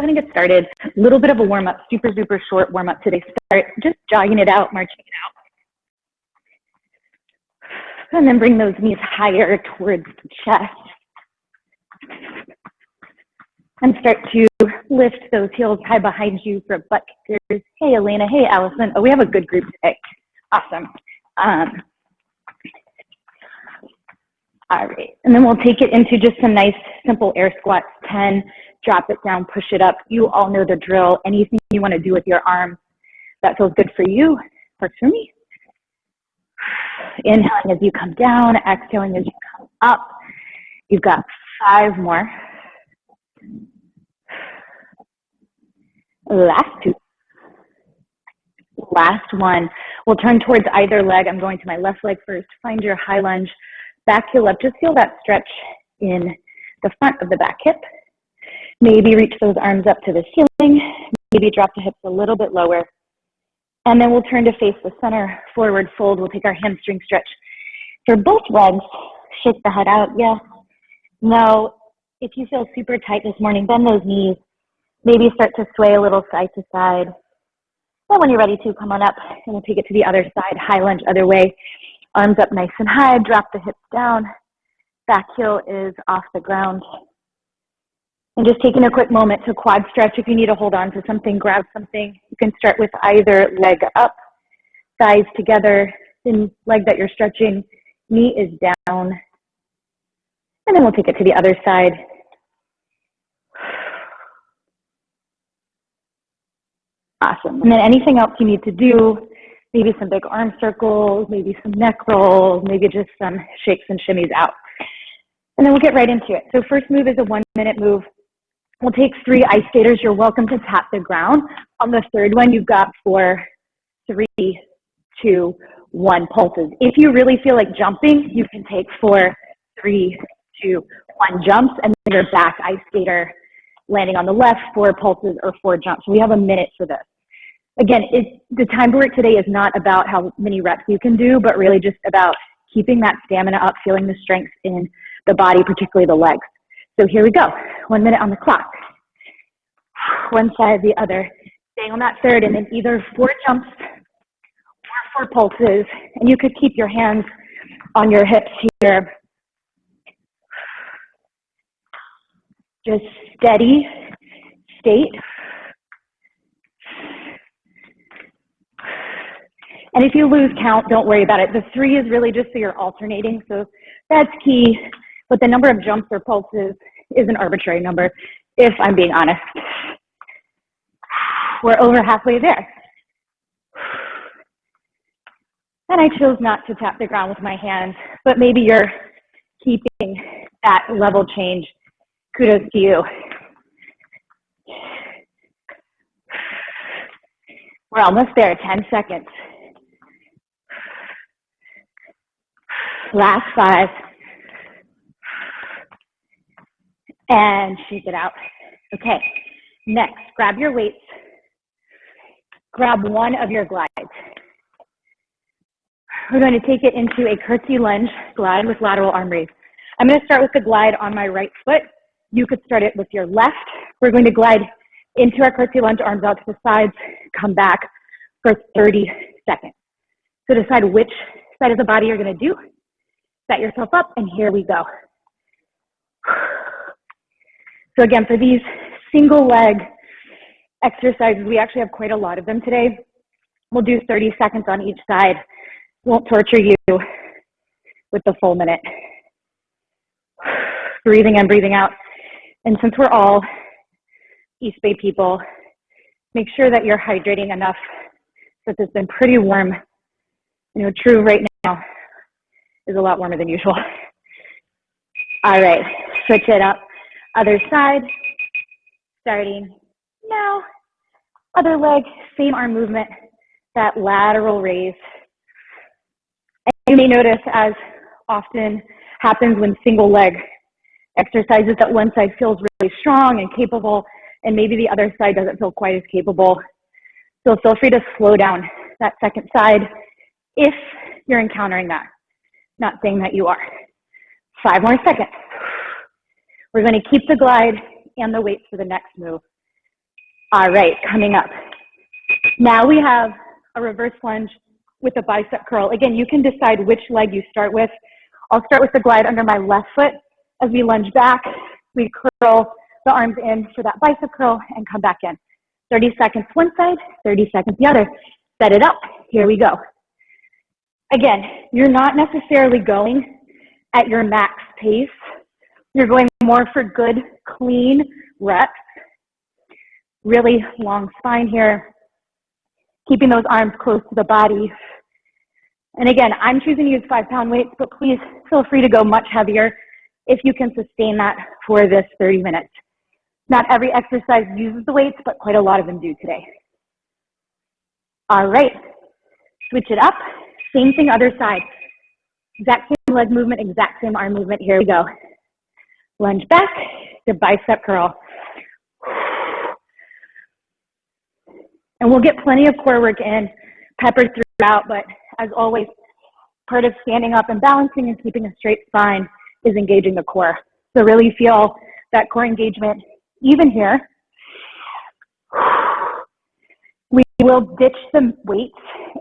go ahead and get started. A little bit of a warm-up, super, super short warm-up today. Start just jogging it out, marching it out. And then bring those knees higher towards the chest. And start to lift those heels high behind you for butt kickers. Hey, Elena. Hey, Allison. Oh, we have a good group today. Awesome. All right. And then we'll take it into just some nice, simple air squats. 10, drop it down, push it up. You all know the drill. Anything you want to do with your arms that feels good for you, works for me. Inhaling as you come down, exhaling as you come up. You've got 5 more. Last 2. Last one. We'll turn towards either leg. I'm going to my left leg first. Find your high lunge. Back heel up. Just feel that stretch in the front of the back hip. Maybe reach those arms up to the ceiling. Maybe drop the hips a little bit lower. And then we'll turn to face the center. Forward fold. We'll take our hamstring stretch for both legs. Shake the head out. Yes. No. If you feel super tight this morning, bend those knees. Maybe start to sway a little side to side. Well, when you're ready to, come on up, and we'll take it to the other side. High lunge, other way. Arms up nice and high. Drop the hips down. Back heel is off the ground. And just taking a quick moment to quad stretch. If you need to hold on to something, grab something. You can start with either leg up, thighs together, then leg that you're stretching, knee is down. And then we'll take it to the other side. Awesome. And then anything else you need to do, maybe some big arm circles, maybe some neck rolls, maybe just some shakes and shimmies out. And then we'll get right into it. So first move is a 1-minute move. We'll take 3 ice skaters. You're welcome to tap the ground. On the third one, you've got 4, 3, 2, 1 pulses. If you really feel like jumping, you can take 4, 3, 2, 1 jumps, and then your back ice skater landing on the left, 4 pulses or 4 jumps. We have a minute for this. Again, the time work today is not about how many reps you can do, but really just about keeping that stamina up, feeling the strength in the body, particularly the legs. So here we go. 1 minute on the clock. One side, the other. Staying on that third, and then either 4 jumps or 4 pulses. And you could keep your hands on your hips here. Just steady state. And if you lose count, don't worry about it. The 3 is really just so you're alternating. So that's key. But the number of jumps or pulses is an arbitrary number, if I'm being honest. We're over halfway there. And I chose not to tap the ground with my hands, but maybe you're keeping that level change. Kudos to you. We're almost there, 10 seconds. Last 5. And shake it out. Okay, next, grab your weights. Grab one of your glides. We're going to take it into a curtsy lunge glide with lateral arm raise. I'm going to start with the glide on my right foot. You could start it with your left. We're going to glide into our curtsy lunge, arms out to the sides, come back for 30 seconds. So decide which side of the body you're going to do. Set yourself up, and here we go. So again, for these single leg exercises, we actually have quite a lot of them today. We'll do 30 seconds on each side. Won't torture you with the full minute. Breathing in, breathing out. And since we're all East Bay people, make sure that you're hydrating enough, since it's been pretty warm. You know, True right now is a lot warmer than usual. All right, switch it up. Other side, starting now. Other leg, same arm movement, that lateral raise. And you may notice, as often happens when single leg exercises, that one side feels really strong and capable, and maybe the other side doesn't feel quite as capable. So feel free to slow down that second side if you're encountering that. Not saying that you are. 5 more seconds. We're going to keep the glide and the weights for the next move. All right, coming up. Now we have a reverse lunge with a bicep curl. Again, you can decide which leg you start with. I'll start with the glide under my left foot. As we lunge back, we curl the arms in for that bicep curl and come back in. 30 seconds one side, 30 seconds the other. Set it up. Here we go. Again, you're not necessarily going at your max pace. You're going more for good, clean reps. Really long spine here. Keeping those arms close to the body. And again, I'm choosing to use 5-pound weights, but please feel free to go much heavier if you can sustain that for this 30 minutes. Not every exercise uses the weights, but quite a lot of them do today. All right, switch it up. Same thing, other side. Exact same leg movement, exact same arm movement. Here we go. Lunge back, the bicep curl. And we'll get plenty of core work in, peppered throughout, but as always, part of standing up and balancing and keeping a straight spine is engaging the core. So really feel that core engagement even here. We will ditch the weights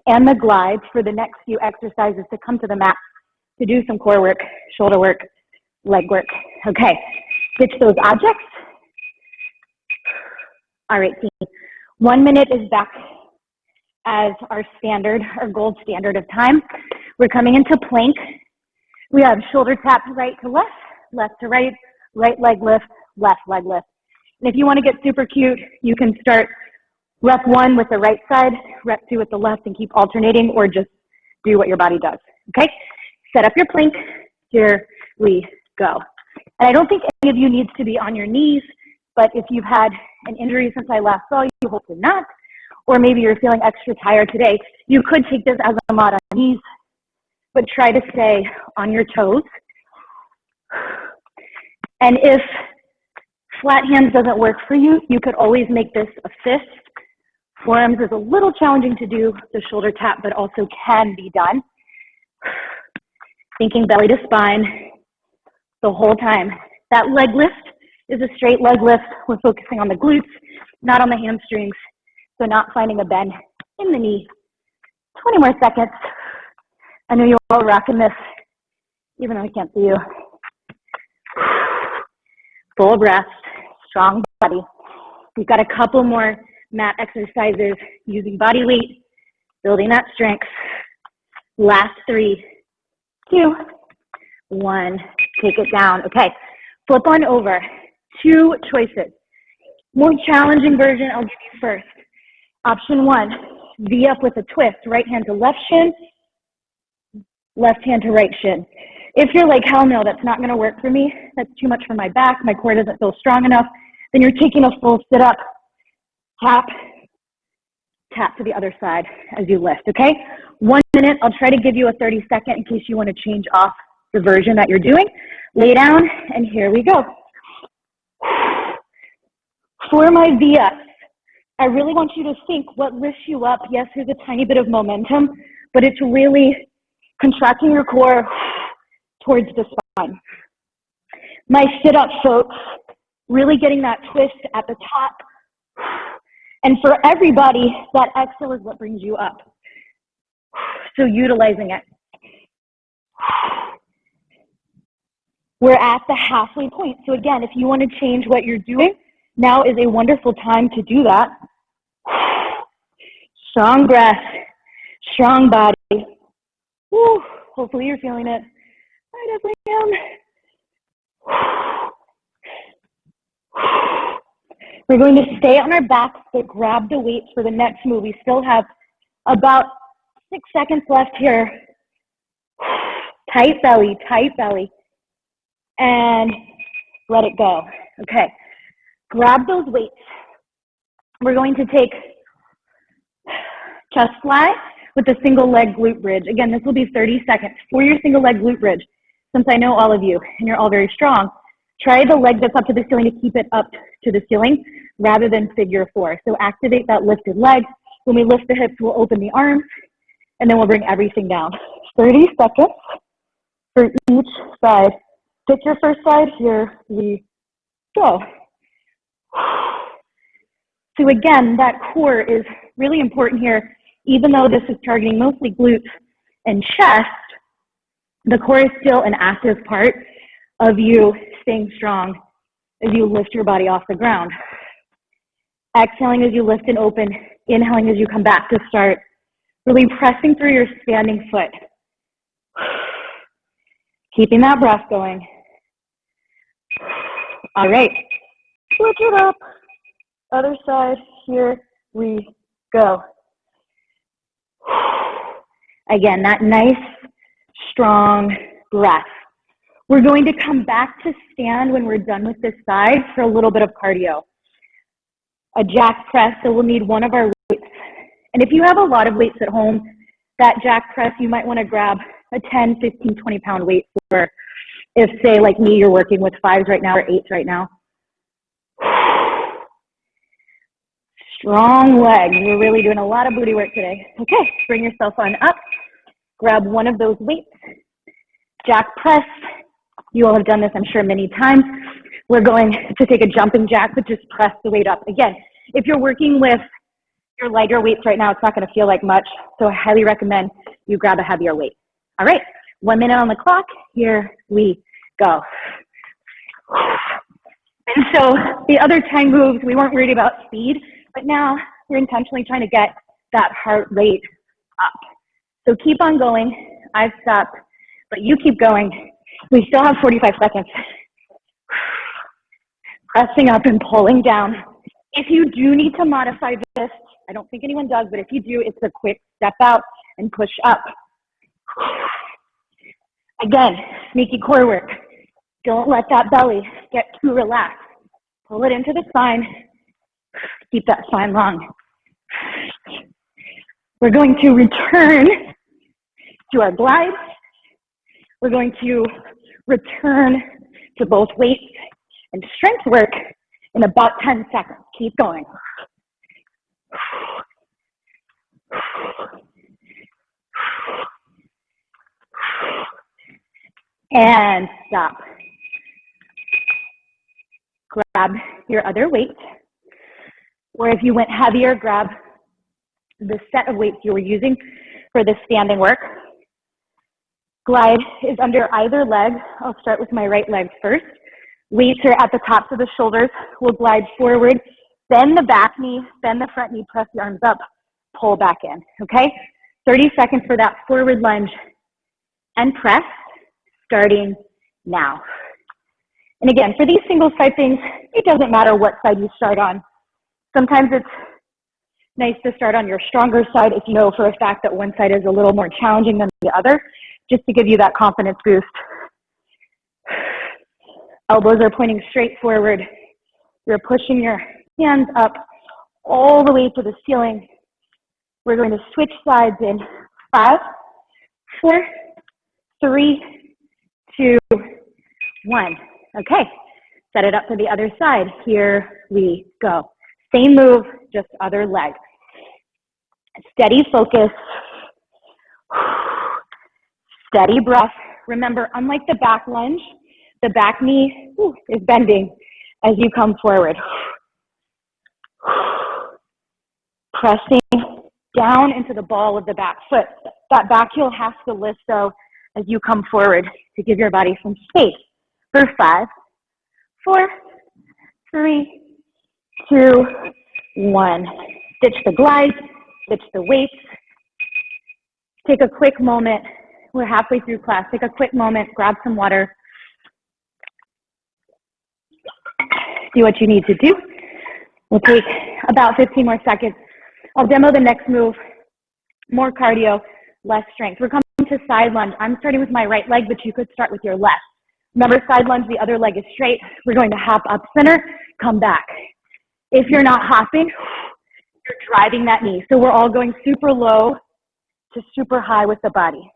and the glides for the next few exercises to come to the mat to do some core work, shoulder work, leg work. Okay, ditch those objects. All right, team. 1 minute is back as our standard, our gold standard of time. We're coming into plank. We have shoulder tap right to left, left to right, right leg lift, left leg lift. And if you want to get super cute, you can start rep 1 with the right side, rep 2 with the left, and keep alternating, or just do what your body does, okay? Set up your plank. Here we go. And I don't think any of you needs to be on your knees, but if you've had an injury since I last saw you, hopefully not, or maybe you're feeling extra tired today, you could take this as a mod on knees, but try to stay on your toes. And if flat hands doesn't work for you, you could always make this a fist. Forearms is a little challenging to do, the shoulder tap, but also can be done. Thinking belly to spine the whole time. That leg lift is a straight leg lift. We're focusing on the glutes, not on the hamstrings. So not finding a bend in the knee. 20 more seconds. I know you're all rocking this, even though I can't see you. Full breath, strong body. We've got a couple more mat exercises using body weight, building that strength. Last 3, 2, 1. Take it down. Okay, flip on over. 2 choices. More challenging version I'll give you first. Option 1, V up with a twist. Right hand to left shin, left hand to right shin. If you're like, hell no, that's not going to work for me, that's too much for my back, my core doesn't feel strong enough, then you're taking a full sit up, tap, tap to the other side as you lift, okay? 1 minute, I'll try to give you a 30-second in case you want to change off the version that you're doing. Lay down, and here we go. For my V-ups, I really want you to think what lifts you up. Yes, there's a tiny bit of momentum, but it's really contracting your core towards the spine. My sit-up, folks, really getting that twist at the top. And for everybody, that exhale is what brings you up. So utilizing it. We're at the halfway point. So again, if you want to change what you're doing, now is a wonderful time to do that. Strong breath, strong body. Woo. Hopefully you're feeling it. I definitely am. We're going to stay on our backs, but grab the weights for the next move. We still have about 6 seconds left here. Tight belly, and let it go. Okay, grab those weights. We're going to take chest fly with a single leg glute bridge. Again, this will be 30 seconds for your single leg glute bridge. Since I know all of you and you're all very strong, try the leg that's up to the ceiling to keep it up to the ceiling rather than figure 4. So activate that lifted leg. When we lift the hips, we'll open the arms, and then we'll bring everything down. 30 seconds for each side. Pick your first side. Here we go. So again, that core is really important here. Even though this is targeting mostly glutes and chest, the core is still an active part of you staying strong as you lift your body off the ground. Exhaling as you lift and open, inhaling as you come back to start, really pressing through your standing foot. Keeping that breath going. All right, switch it up. Other side, here we go. Again, that nice, strong breath. We're going to come back to stand when we're done with this side for a little bit of cardio. A jack press, so we'll need one of our weights. And if you have a lot of weights at home, that jack press, you might want to grab a 10, 15, 20-pound weight for, if, say, like me, you're working with 5s right now or 8s right now. Strong legs. We're really doing a lot of booty work today. Okay, bring yourself on up. Grab one of those weights. Jack press. You all have done this, I'm sure, many times. We're going to take a jumping jack, but just press the weight up. Again, if you're working with your lighter weights right now, it's not going to feel like much, so I highly recommend you grab a heavier weight. All right, 1 minute on the clock. Here we go. And so the other 10 moves, we weren't worried about speed, but now we're intentionally trying to get that heart rate up. So keep on going. I've stopped, but you keep going. We still have 45 seconds. Pressing up and pulling down. If you do need to modify this, I don't think anyone does, but if you do, it's a quick step out and push up. Again, sneaky core work. Don't let that belly get too relaxed. Pull it into the spine. Keep that spine long. We're going to return to our glides. We're going to return to both weights and strength work in about 10 seconds. Keep going. And stop. Grab your other weight, or if you went heavier, grab the set of weights you were using for the standing work. Glide is under either leg. I'll start with my right leg first. Weights are at the tops of the shoulders. We'll glide forward, bend the back knee, bend the front knee, press the arms up, pull back in, okay? 30 seconds for that forward lunge and press, starting now. And again, for these single side things, it doesn't matter what side you start on. Sometimes it's nice to start on your stronger side if you know for a fact that one side is a little more challenging than the other, just to give you that confidence boost. Elbows are pointing straight forward. You're pushing your hands up all the way to the ceiling. We're going to switch sides in 5, 4, 3, 2, 1. Okay, set it up to the other side. Here we go. Same move, just other leg. Steady focus. Steady breath. Remember, unlike the back lunge, the back knee is bending as you come forward. Pressing down into the ball of the back foot. That back heel has to lift, though, as you come forward to give your body some space. For 5, 4, 3, 2, 1. Stitch the glides, stitch the weights. Take a quick moment. We're halfway through class. Take a quick moment, grab some water. Do what you need to do. We'll take about 15 more seconds. I'll demo the next move. More cardio, less strength. We're coming to side lunge. I'm starting with my right leg, but you could start with your left. Remember, side lunge, the other leg is straight. We're going to hop up center, come back. If you're not hopping, you're driving that knee. So we're all going super low to super high with the body.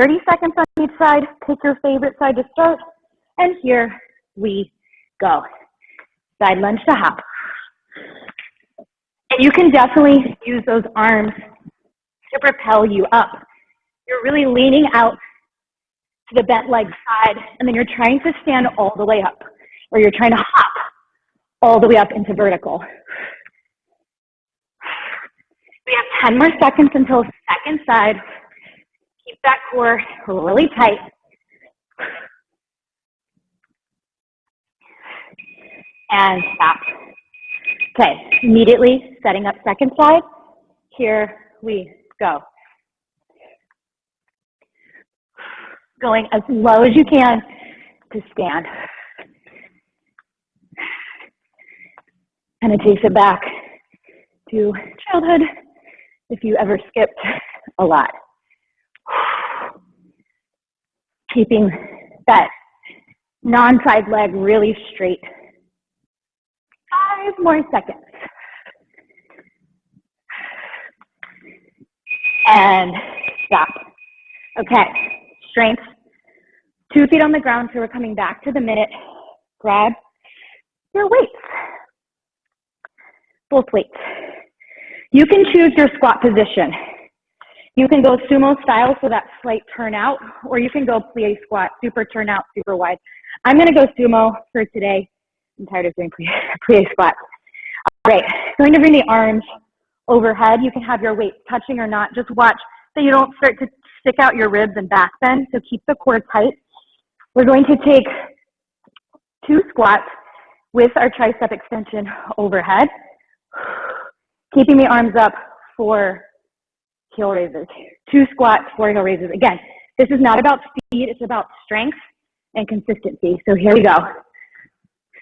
30 seconds on each side. Pick your favorite side to start. And here we go. Side lunge to hop. And you can definitely use those arms to propel you up. You're really leaning out to the bent leg side, and then you're trying to stand all the way up, or you're trying to hop all the way up into vertical. We have 10 more seconds until second side. Keep that core really tight. And stop. Okay, immediately setting up second side. Here we go. Going as low as you can to stand. Kind of takes it back to childhood if you ever skipped a lot. Keeping that non-side leg really straight. 5 more seconds. And stop. Okay, strength. 2 feet on the ground, so we're coming back to the minute. Grab your weights. Both weights. You can choose your squat position. You can go sumo style, so that slight turnout, or you can go plie squat, super turnout, super wide. I'm going to go sumo for today. I'm tired of doing plie squat. All right, going to bring the arms overhead. You can have your weights touching or not. Just watch that you don't start to stick out your ribs and back bend, so keep the core tight. We're going to take 2 squats with our tricep extension overhead, keeping the arms up for heel raises. 2 squats, 4 heel raises. Again, this is not about speed, it's about strength and consistency. So here we go.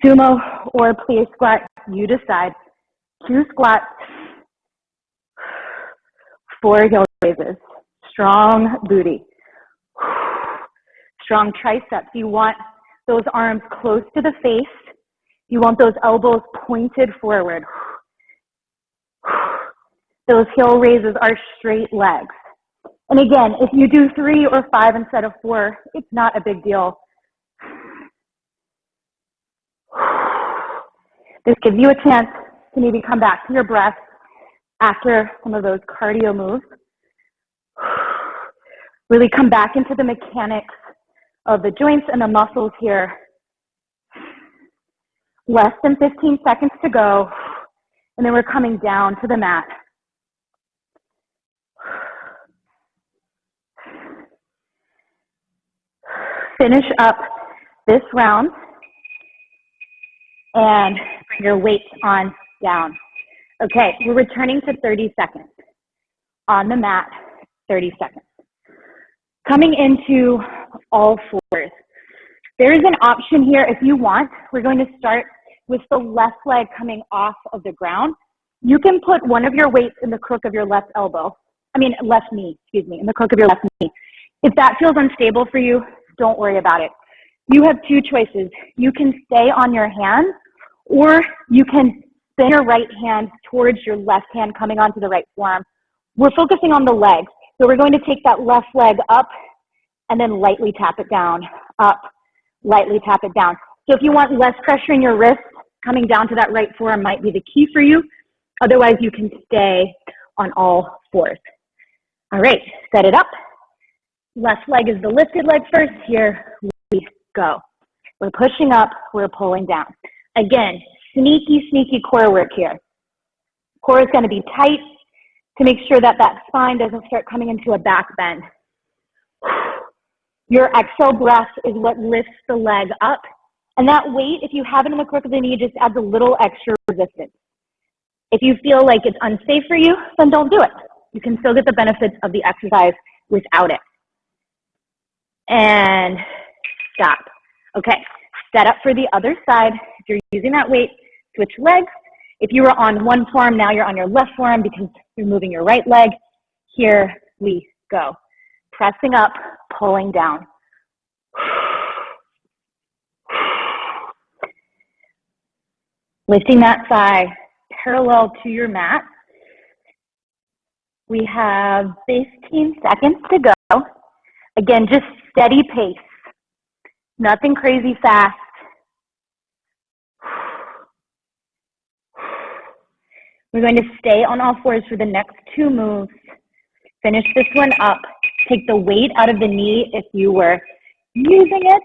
Sumo or plie squat, you decide. 2 squats, 4 heel raises. Strong booty. Strong triceps. You want those arms close to the face. You want those elbows pointed forward. Those heel raises are straight legs. And again, if you do 3 or 5 instead of 4, it's not a big deal. This gives you a chance to maybe come back to your breath after some of those cardio moves. Really come back into the mechanics of the joints and the muscles here. Less than 15 seconds to go, and then we're coming down to the mat. Finish up this round and bring your weights on down. Okay, we're returning to 30 seconds. On the mat, 30 seconds. Coming into all fours. There is an option here if you want. We're going to start with the left leg coming off of the ground. You can put one of your weights in the crook of your left knee, in the crook of your left knee. If that feels unstable for you, don't worry about it. You have 2 choices. You can stay on your hands, or you can spin your right hand towards your left hand coming onto the right forearm. We're focusing on the legs. So we're going to take that left leg up and then lightly tap it down, up, lightly tap it down. So if you want less pressure in your wrist, coming down to that right forearm might be the key for you. Otherwise, you can stay on all fours. All right, set it up. Left leg is the lifted leg first. Here we go. We're pushing up, we're pulling down. Again, sneaky core work here. Core is going to be tight to make sure that that spine doesn't start coming into a back bend. Your exhale breath is what lifts the leg up. And that weight, if you have it in the crook of the knee, just adds a little extra resistance. If you feel like it's unsafe for you, then don't do it. You can still get the benefits of the exercise without it. And stop. Okay, set up for the other side. If you're using that weight, switch legs. If you were on one forearm, now you're on your left forearm because you're moving your right leg. Here we go. Pressing up, pulling down. Lifting that thigh parallel to your mat. We have 15 seconds to go. Again, just steady pace. Nothing crazy fast. We're going to stay on all fours for the next 2 moves. Finish this one up. Take the weight out of the knee if you were using it.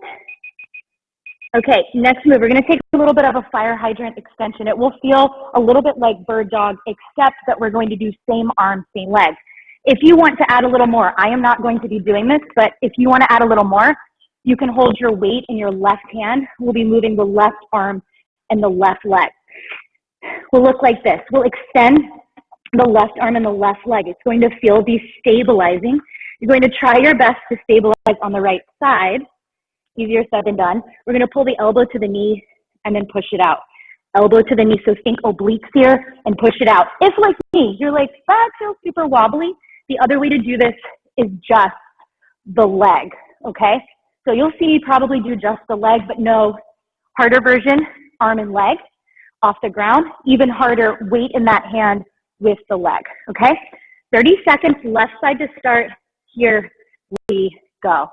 Okay, next move, we're gonna take a little bit of a fire hydrant extension. It will feel a little bit like bird dog, except that we're going to do same arm, same leg. If you want to add a little more, I am not going to be doing this, but if you want to add a little more, you can hold your weight in your left hand. We'll be moving the left arm and the left leg. We'll look like this. We'll extend the left arm and the left leg. It's going to feel destabilizing. You're going to try your best to stabilize on the right side. Easier said than done. We're going to pull the elbow to the knee and then push it out. Elbow to the knee, so think obliques here and push it out. If like me, you're like, that feels super wobbly, the other way to do this is just the leg, okay? So you'll see me probably do just the leg, but no, harder version, arm and leg off the ground, even harder, weight in that hand with the leg, okay? 30 seconds, left side to start. Here we go.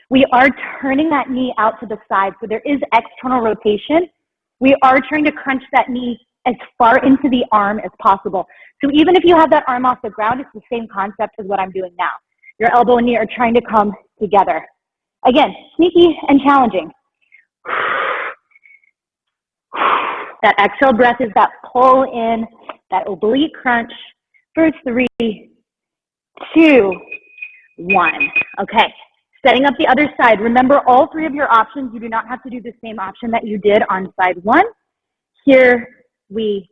We are turning that knee out to the side, so there is external rotation. We are trying to crunch that knee as far into the arm as possible. So even if you have that arm off the ground, it's the same concept as what I'm doing now. Your elbow and knee are trying to come together. Again, sneaky and challenging. That exhale breath is that pull in, that oblique crunch for 3, 2, 1. Okay, setting up the other side. Remember all 3 of your options. You do not have to do the same option that you did on side 1. Here we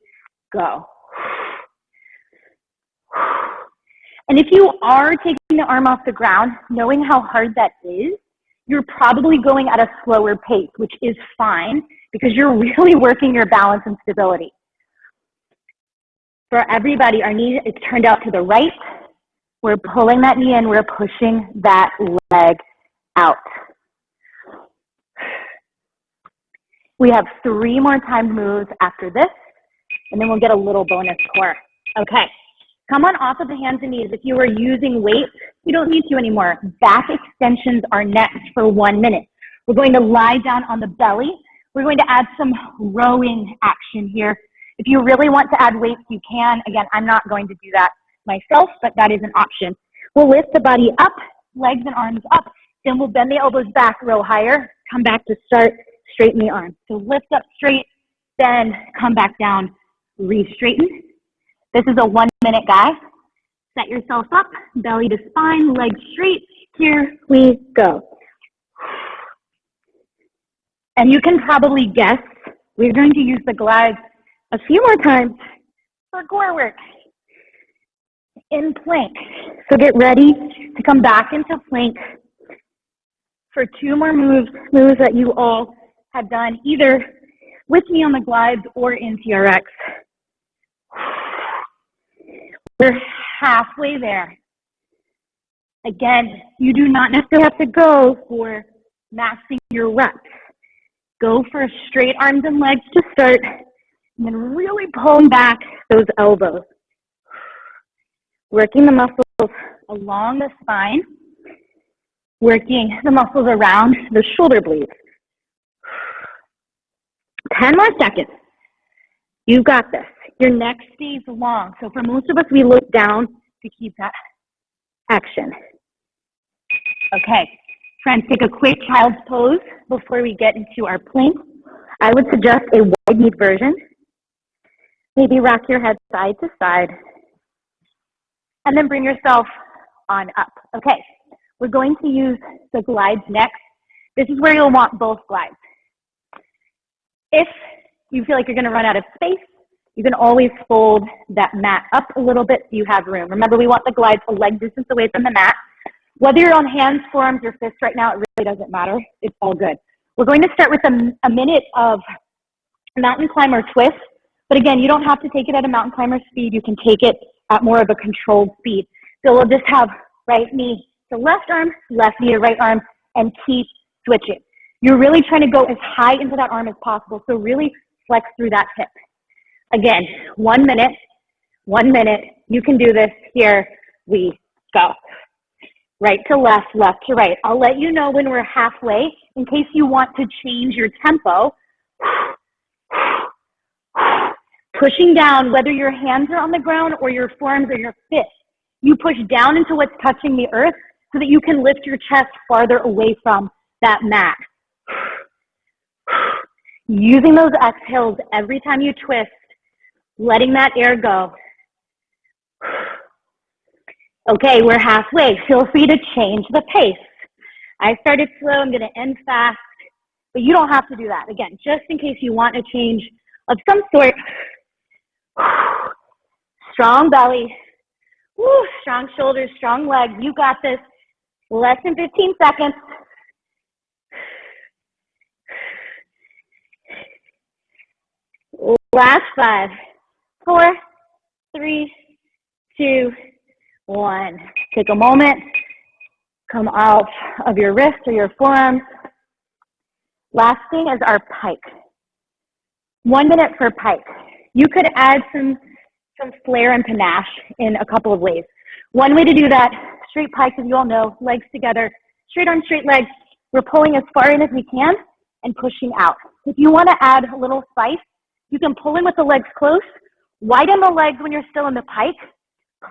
go. And if you are taking the arm off the ground, knowing how hard that is, you're probably going at a slower pace, which is fine because you're really working your balance and stability. For everybody, our knee is turned out to the right. We're pulling that knee in. We're pushing that leg out. We have 3 more timed moves after this, and then we'll get a little bonus core. Okay, come on off of the hands and knees. If you are using weights, you don't need to anymore. Back extensions are next for 1 minute. We're going to lie down on the belly. We're going to add some rowing action here. If you really want to add weights, you can. Again, I'm not going to do that myself, but that is an option. We'll lift the body up, legs and arms up. Then we'll bend the elbows back, row higher, come back to start, straighten the arms. So lift up straight, then come back down, re-straighten. This is a 1 minute, guys. Set yourself up, belly to spine, legs straight. Here we go. And you can probably guess, we're going to use the glides a few more times for core work in plank. So get ready to come back into plank for 2 more moves that you all have done either with me on the glides or in TRX. We're halfway there. Again, you do not necessarily have to go for maxing your reps. Go for straight arms and legs to start, and then really pulling back those elbows. Working the muscles along the spine, working the muscles around the shoulder blades. 10 more seconds. You got this. Your neck stays long. So for most of us, we look down to keep that action. Okay, friends, take a quick child's pose before we get into our plank. I would suggest a wide-kneed version. Maybe rock your head side to side. And then bring yourself on up. Okay, we're going to use the glides next. This is where you'll want both glides. If you feel like you're going to run out of space, you can always fold that mat up a little bit so you have room. Remember, we want the glides a leg distance away from the mat. Whether you're on hands, forearms, or fists right now, it really doesn't matter. It's all good. We're going to start with a minute of mountain climber twist. But again, you don't have to take it at a mountain climber speed. You can take it at more of a controlled speed. So we'll just have right knee to left arm, left knee to right arm, and keep switching. You're really trying to go as high into that arm as possible. So really flex through that hip. Again, 1 minute, 1 minute. You can do this. Here we go. Right to left, left to right. I'll let you know when we're halfway in case you want to change your tempo. Pushing down, whether your hands are on the ground or your forearms or your fists. You push down into what's touching the earth so that you can lift your chest farther away from that mat. Using those exhales every time you twist, letting that air go. Okay, we're halfway. Feel free to change the pace. I started slow, I'm gonna end fast, but you don't have to do that. Again, just in case you want a change of some sort. Strong belly, strong shoulders, strong legs. You got this. Less than 15 seconds. Last 5, 4, 3, 2, 1. Take a moment. Come out of your wrists or your forearms. Last thing is our pike. 1 minute for pike. You could add some flair and panache in a couple of ways. One way to do that, straight pike, as you all know, legs together, straight arms, straight legs. We're pulling as far in as we can and pushing out. If you want to add a little spice, you can pull in with the legs close, widen the legs when you're still in the pike,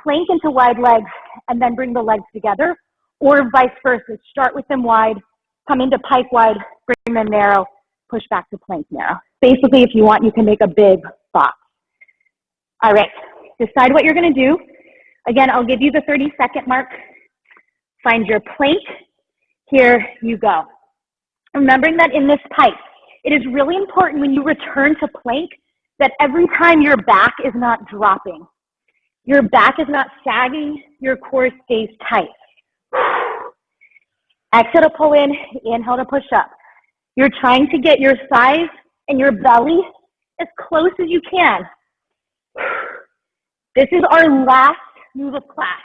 plank into wide legs, and then bring the legs together, or vice versa. Start with them wide, come into pike wide, bring them narrow, push back to plank narrow. Basically, if you want, you can make a big box. All right, decide what you're going to do. Again, I'll give you the 30-second mark. Find your plank. Here you go. Remembering that in this pike, it is really important when you return to plank that every time your back is not dropping. Your back is not sagging. Your core stays tight. Exhale to pull in. Inhale to push up. You're trying to get your thighs and your belly as close as you can. This is our last move of class,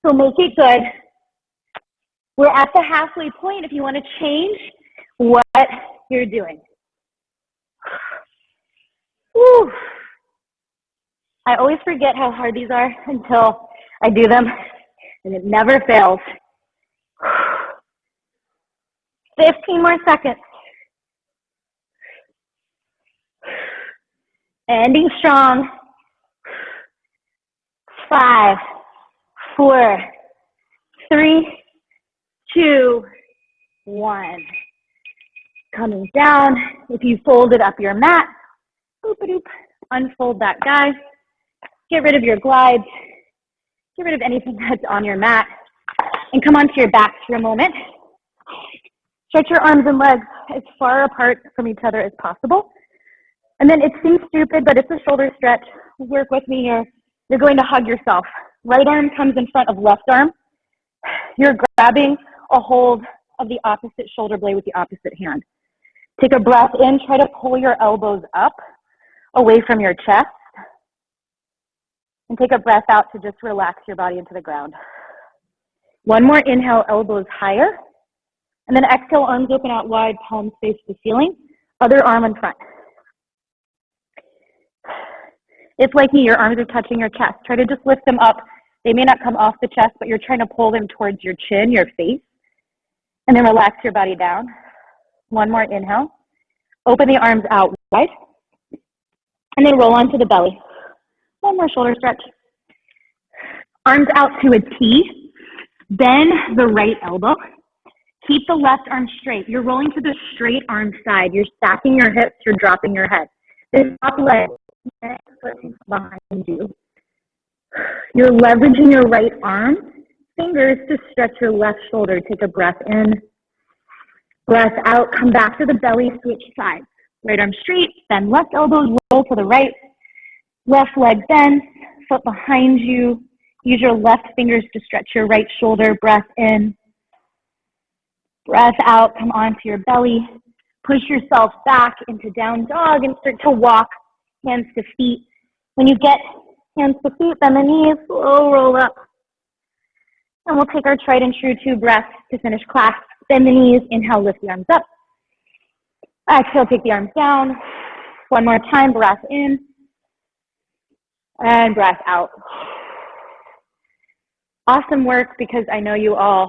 so make it good. We're at the halfway point if you want to change what you're doing. Whew. I always forget how hard these are until I do them, and it never fails. 15 more seconds. Ending strong. 5, 4, 3, 2, 1. Coming down. If you folded up your mat, boop-a-doop, unfold that guy. Get rid of your glides. Get rid of anything that's on your mat. And come onto your backs for a moment. Stretch your arms and legs as far apart from each other as possible. And then it seems stupid, but it's a shoulder stretch. Work with me here. You're going to hug yourself. Right arm comes in front of left arm. You're grabbing a hold of the opposite shoulder blade with the opposite hand. Take a breath in. Try to pull your elbows up away from your chest. And take a breath out to just relax your body into the ground. One more inhale, elbows higher. And then exhale, arms open out wide, palms face the ceiling. Other arm in front. If, like me, your arms are touching your chest, try to just lift them up. They may not come off the chest, but you're trying to pull them towards your chin, your face. And then relax your body down. One more inhale. Open the arms out wide. And then roll onto the belly. One more shoulder stretch. Arms out to a T. Bend the right elbow. Keep the left arm straight. You're rolling to the straight arm side. You're stacking your hips. You're dropping your head. This top leg behind you. You're leveraging your right arm, fingers to stretch your left shoulder. Take a breath in. Breath out. Come back to the belly. Switch sides. Right arm straight. Bend left elbows. Roll to the right. Left leg bends. Foot behind you. Use your left fingers to stretch your right shoulder. Breath in. Breath out. Come onto your belly. Push yourself back into down dog and start to walk hands to feet. When you get hands to feet, bend the knees, slow roll up. And we'll take our tried and true 2 breaths to finish class. Bend the knees, inhale, lift the arms up. Exhale, take the arms down. One more time, breath in. And breath out. Awesome work, because I know you all